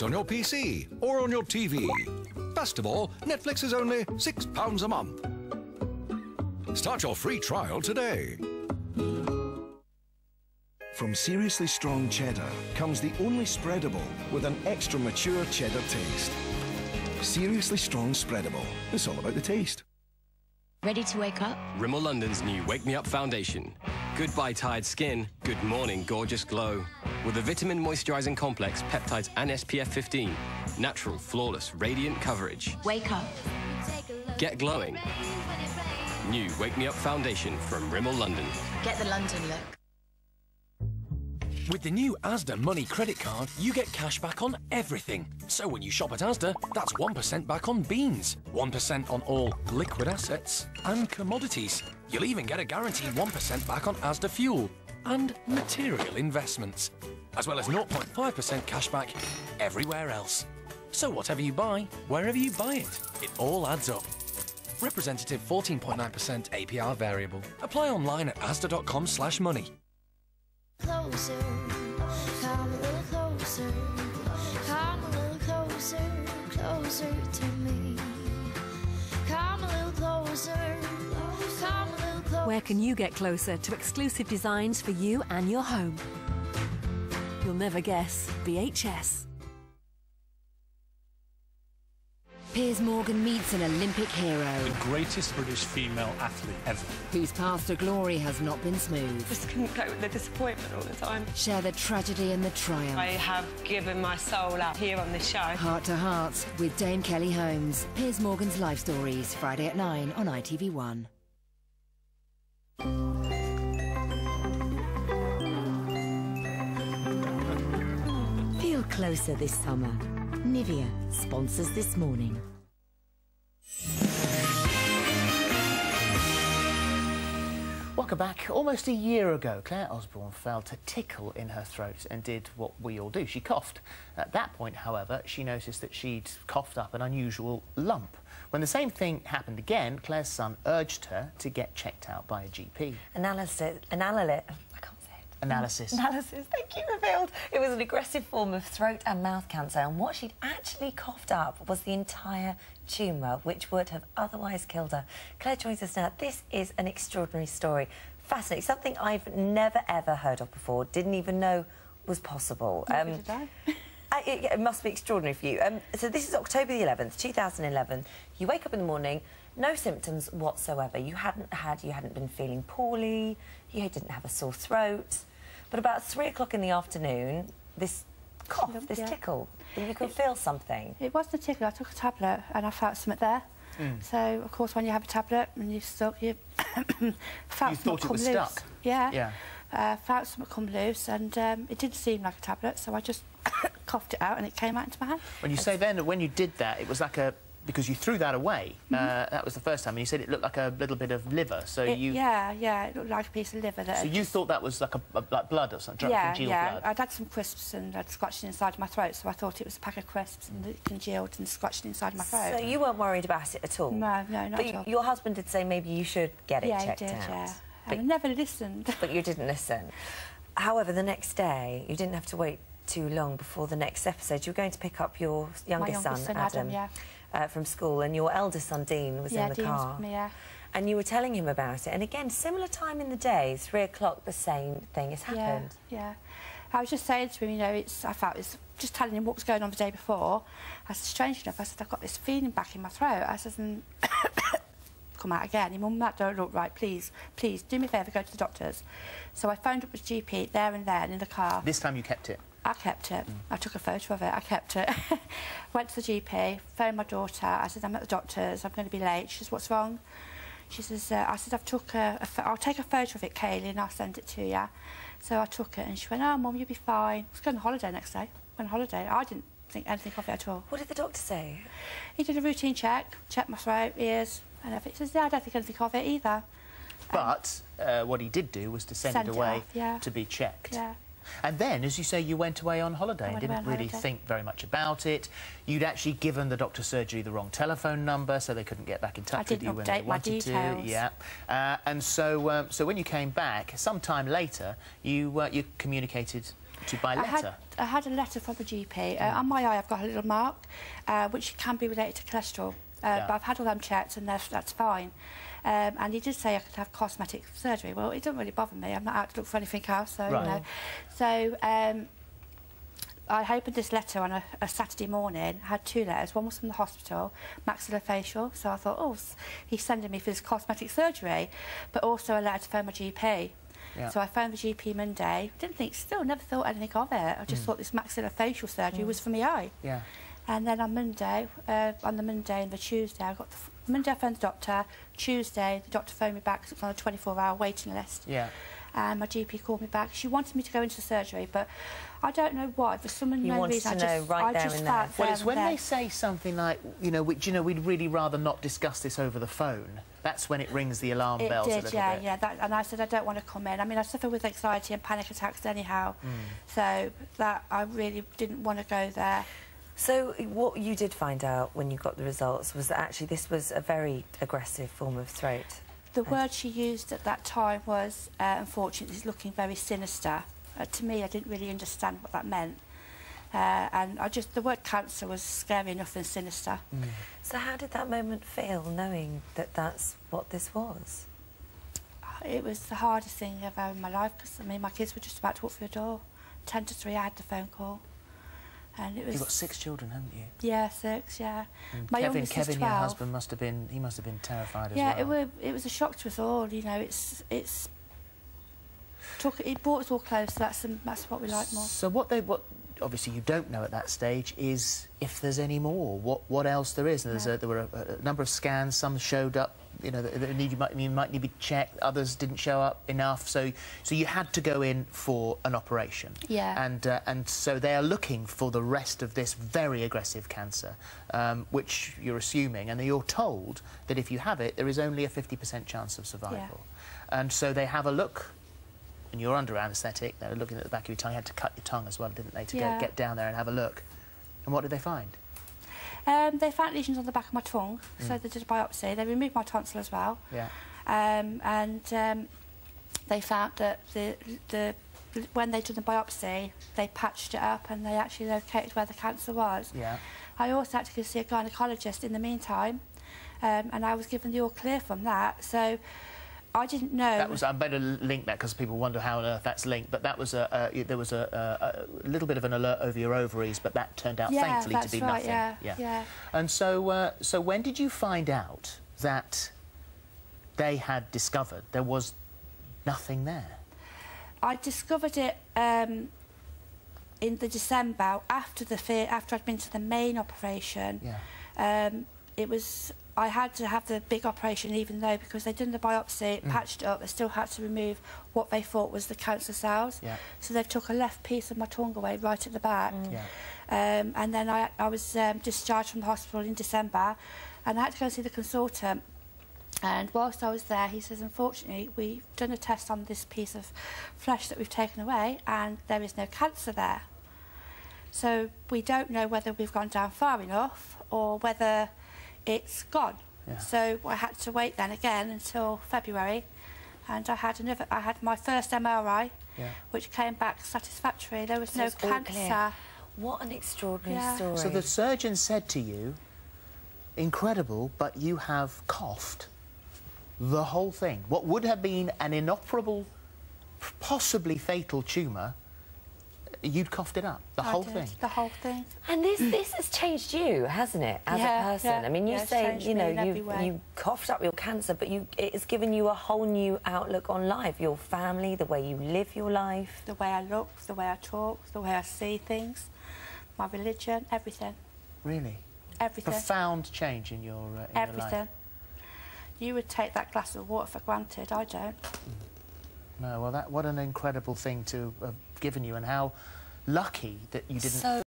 on your PC or on your TV. Best of all, Netflix is only £6 a month. Start your free trial today. From Seriously Strong Cheddar comes the only spreadable with an extra mature cheddar taste. Seriously Strong Spreadable. It's all about the taste. Ready to wake up? Rimmel London's new Wake Me Up Foundation. Goodbye tired skin, good morning gorgeous glow. With a vitamin moisturising complex, peptides and SPF 15. Natural, flawless, radiant coverage. Wake up. Get glowing. New Wake Me Up Foundation from Rimmel London. Get the London look. With the new Asda Money credit card, you get cash back on everything. So when you shop at Asda, that's 1% back on beans, 1% on all liquid assets and commodities. You'll even get a guaranteed 1% back on Asda fuel and material investments, as well as 0.5% cash back everywhere else. So whatever you buy, wherever you buy it, it all adds up. Representative 14.9% APR variable. Apply online at asda.com/money. Closer, come a little closer, come a little closer, closer to me. Come a little closer, come a little closer. Where can you get closer to exclusive designs for you and your home? You'll never guess. BHS. Piers Morgan meets an Olympic hero. The greatest British female athlete ever. Whose path to glory has not been smooth. Just couldn't cope with the disappointment all the time. Share the tragedy and the triumph. I have given my soul out here on this show. Heart to Heart with Dame Kelly Holmes. Piers Morgan's Life Stories, Friday at 9 on ITV1. Feel closer this summer. Nivea sponsors This Morning. Welcome back. Almost a year ago, Claire Osborn felt a tickle in her throat and did what we all do. She coughed. At that point, however, she noticed that she'd coughed up an unusual lump. When the same thing happened again, Claire's son urged her to get checked out by a GP. Analysis, thank you, revealed it was an aggressive form of throat and mouth cancer, and what she'd actually coughed up was the entire tumour, which would have otherwise killed her. Claire joins us now. This is an extraordinary story. Fascinating. Something I've never, ever heard of before, didn't even know was possible. It must be extraordinary for you. So this is October the 11th, 2011. You wake up in the morning, no symptoms whatsoever. You hadn't been feeling poorly, you didn't have a sore throat. But about 3 o'clock in the afternoon, this cough, this tickle, you could feel something. It wasn't a tickle. I took a tablet and I felt something there. So, of course, when you have a tablet and you felt you thought it was loose. stuck? Yeah. Felt something come loose, and it didn't seem like a tablet, so I just coughed it out and it came out into my hand. When you say then that when you did that, it was like a... Because you threw that away. That was the first time, and you said it looked like a little bit of liver, so you... Yeah, it looked like a piece of liver. So you thought that was like like blood or something, congealed blood? I'd had some crisps and I'd scratched inside of my throat, so I thought it was a pack of crisps and it congealed and scratched inside my throat. So you weren't worried about it at all? No, not at all. But your husband did say maybe you should get it checked out. Yeah. But I never listened. But you didn't listen. However, the next day, you didn't have to wait too long before the next episode. You were going to pick up your youngest son, Adam, from school, and your eldest son, Dean, was in the car. Dean was with me, and you were telling him about it. And again, similar time in the day, 3 o'clock, the same thing has happened. Yeah. I was just saying to him, you know, I felt it's just telling him what was going on the day before. I said, strange enough, I said, I've got this feeling back in my throat. I said, come out again. Your mum, that don't look right. Please, do me a favour, go to the doctors. So I phoned up with GP there and then in the car. This time you kept it? I kept it. I took a photo of it. I kept it. Went to the GP, phoned my daughter. I said, I'm at the doctor's. I'm going to be late. She says, what's wrong? She says, I said, I'll take a photo of it, Kaylee, and I'll send it to you. So I took it, and she went, oh, Mum, you'll be fine. I was going on holiday next day. On holiday. I didn't think anything of it at all. What did the doctor say? He did a routine check, checked my throat, ears, and everything. He says, yeah, I don't think anything of it either. But what he did do was to send it away to be checked. Yeah. And then, as you say, you went away on holiday and didn't really think very much about it. You'd actually given the doctor's surgery the wrong telephone number, so they couldn't get back in touch with you when they wanted to. Yeah. And so when you came back, some time later, you communicated By letter? I had a letter from a GP. On my eye, I've got a little mark, which can be related to cholesterol. But I've had all them checked, and that's fine. And he did say I could have cosmetic surgery. Well, it doesn't really bother me. I'm not out to look for anything else, so, right. you know. So, I opened this letter on a Saturday morning. I had 2 letters. One was from the hospital, maxillofacial. So I thought, oh, he's sending me for this cosmetic surgery, but also a letter to phone my GP. Yeah. So I phoned the GP Monday. Never thought anything of it. I just thought this maxillofacial surgery was for my eye. Yeah. And then on Monday, on the Monday and the Tuesday, Monday I phoned the doctor. Tuesday, the doctor phoned me back because it's on a 24-hour waiting list. Yeah. And my GP called me back. She wanted me to go into surgery, but I don't know why. For some unknown reason, I just felt well, it's when they say something like, you know, we'd really rather not discuss this over the phone. That's when it rings the alarm bells a little bit. Yeah. And I said I don't want to come in. I mean, I suffer with anxiety and panic attacks anyhow, so that I really didn't want to go there. So what you did find out when you got the results was that actually this was a very aggressive form of throat. The word she used at that time was, unfortunately, it's looking very sinister. To me, I didn't really understand what that meant. And the word cancer was scary enough and sinister. So how did that moment feel, knowing that that's what this was? It was the hardest thing I've ever in my life, because, I mean, my kids were just about to walk through the door. 10 to 3, I had the phone call. And it was... You've got 6 children, haven't you? Yeah, 6, yeah. My Kevin, youngest is 12. your husband, must have been terrified as well. Yeah, it was a shock to us all, you know. It brought us all close. That's what we like more. So what obviously you don't know at that stage is if there's any more, what else there is. And there were a number of scans. Some showed up, you know, that you might need to be checked. Others didn't show up enough. So you had to go in for an operation. Yeah. And so they are looking for the rest of this very aggressive cancer, which you're assuming, and you're told that if you have it, there is only a 50% chance of survival. Yeah. And so they have a look. And you're under anaesthetic, they're looking at the back of your tongue. You had to cut your tongue as well, didn't they, to get down there and have a look. And what did they find? They found lesions on the back of my tongue, so they did a biopsy. They removed my tonsil as well. Yeah. And they found that when they did the biopsy, they patched it up and they actually located where the cancer was. Yeah. I also had to go see a gynaecologist in the meantime, and I was given the all clear from that. So I didn't know. That was. I better link that because people wonder how on earth that's linked. But that was there was a little bit of an alert over your ovaries, but that turned out thankfully to be right, nothing. Yeah. And so, so when did you find out that they had discovered there was nothing there? I discovered it in the December after I'd been to the main operation. Yeah. It was. I had to have the big operation, even though, because they'd done the biopsy, patched it up, they still had to remove what they thought was the cancer cells. Yeah. So they took a left piece of my tongue away right at the back. Yeah. And then I was discharged from the hospital in December, and I had to go see the consultant. And whilst I was there, he says, unfortunately, we've done a test on this piece of flesh that we've taken away, and there is no cancer there. So we don't know whether we've gone down far enough or whether it's gone. Yeah. So I had to wait then again until February, and I had my first MRI, which came back satisfactory. There was no cancer. What an extraordinary story. So the surgeon said to you, incredible, but you have coughed the whole thing. What would have been an inoperable, possibly fatal tumour, you'd coughed it up, the whole thing. The whole thing. And this has changed you, hasn't it, as a person? Yeah, I mean, you say, you know, you coughed up your cancer, but it has given you a whole new outlook on life, your family, the way you live your life. The way I look, the way I talk, the way I see things, my religion, everything. Really? Everything. Profound change in your life. Everything. You would take that glass of water for granted, I don't. No, well, what an incredible thing to have given you, and how lucky that you didn't...